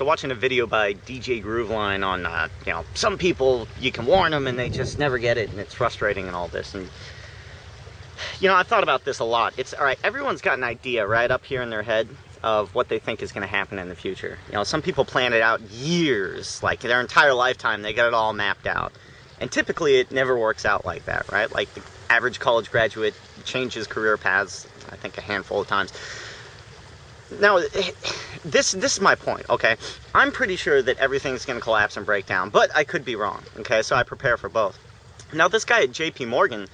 So watching a video by DJ Grooveline on, you know, some people, you can warn them and they just never get it, and it's frustrating and all this. And, you know, I've thought about this a lot. It's, all right, everyone's got an idea right up here in their head of what they think is going to happen in the future. You know, some people plan it out years, like their entire lifetime, they get it all mapped out. And typically it never works out like that, right? Like the average college graduate changes career paths, I think, a handful of times. Now, this is my point, okay? I'm pretty sure that everything's going to collapse and break down, but I could be wrong, okay? So I prepare for both. Now, this guy at JP Morgan,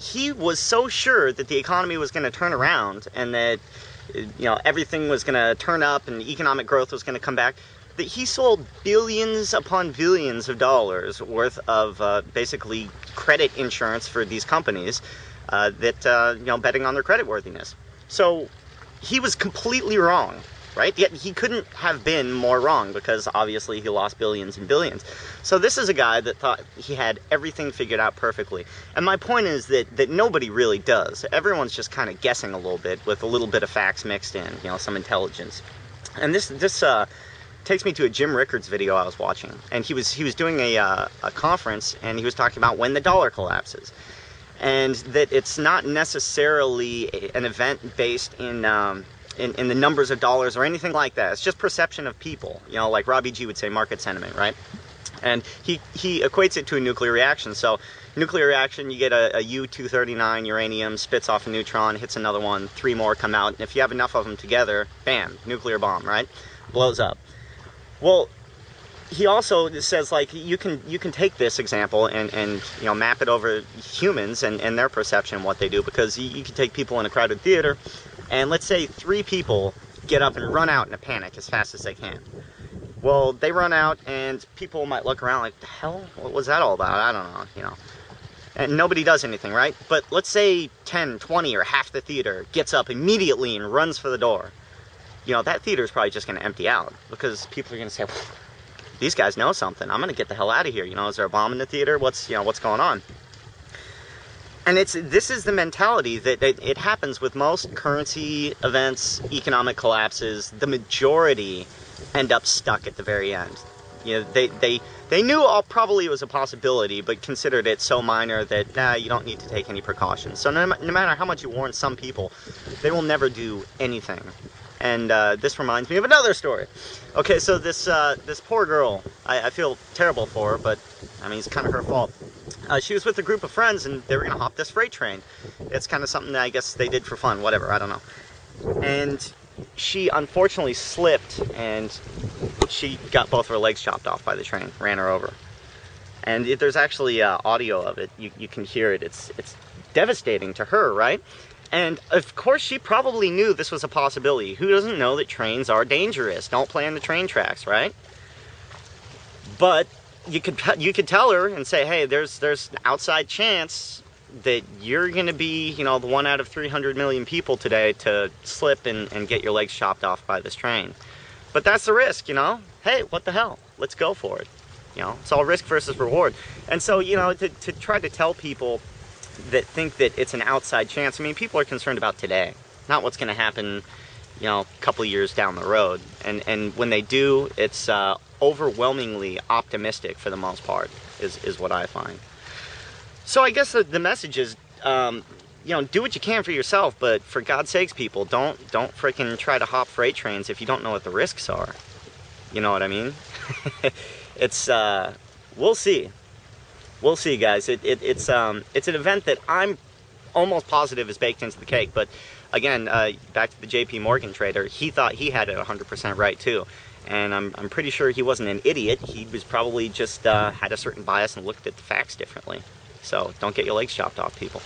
he was so sure that the economy was going to turn around and that, you know, everything was going to turn up and economic growth was going to come back, that he sold billions upon billions of dollars worth of basically credit insurance for these companies that, you know, betting on their creditworthiness. So he was completely wrong, right? Yet he couldn't have been more wrong because obviously he lost billions and billions. So this is a guy that thought he had everything figured out perfectly. And my point is that nobody really does. Everyone's just kind of guessing a little bit with a little bit of facts mixed in, you know, some intelligence. And this takes me to a Jim Rickards video I was watching. And he was doing a conference, and he was talking about when the dollar collapses. And that it's not necessarily an event based in the numbers of dollars or anything like that. It's just perception of people. You know, like Robbie G would say, market sentiment, right? And he equates it to a nuclear reaction. So, nuclear reaction, you get a U-239 uranium, spits off a neutron, hits another one, 3 more come out. And if you have enough of them together, bam, nuclear bomb, right? Blows up. Well, he also says, like, you can take this example and you know, map it over humans and their perception, what they do, because you can take people in a crowded theater, and let's say 3 people get up and run out in a panic as fast as they can. Well, they run out, and people might look around like, the hell? What was that all about? I don't know, you know. And nobody does anything, right? But let's say 10, 20, or half the theater gets up immediately and runs for the door. You know, that theater is probably just going to empty out, because people are going to say, these guys know something. I'm going to get the hell out of here. You know, is there a bomb in the theater? What's going on? And this is the mentality that it happens with most currency events, economic collapses. The majority end up stuck at the very end. You know, they knew probably it was a possibility, but considered it so minor that, nah, you don't need to take any precautions. So no matter how much you warn some people, they will never do anything. And this reminds me of another story. Okay, so this poor girl, I feel terrible for her, but I mean, it's kind of her fault. She was with a group of friends, and they were going to hop this freight train. It's kind of something that I guess they did for fun, whatever, I don't know. And she unfortunately slipped, and she got both of her legs chopped off by the train, ran her over. And there's actually audio of it. You can hear it. It's devastating to her, right? And of course she probably knew this was a possibility. Who doesn't know that trains are dangerous? Don't play on the train tracks, right? But you could tell her and say, hey, there's an outside chance that you're going to be, you know, the 1 out of 300 million people today to slip and get your legs chopped off by this train. But that's the risk, you know? Hey, what the hell? Let's go for it. You know, it's all risk versus reward. And so, you know, to try to tell people that think that it's an outside chance, I mean, people are concerned about today, not what's going to happen, you know, a couple of years down the road. And when they do, it's overwhelmingly optimistic for the most part, is what I find. So I guess the message is, you know, do what you can for yourself, but for God's sakes, people, don't freaking try to hop freight trains if you don't know what the risks are. You know what I mean? It's we'll see. We'll see, guys. It's an event that I'm almost positive is baked into the cake. But again, back to the JP Morgan trader, he thought he had it 100% right too. And I'm pretty sure he wasn't an idiot. He was probably just had a certain bias and looked at the facts differently. So don't get your legs chopped off, people.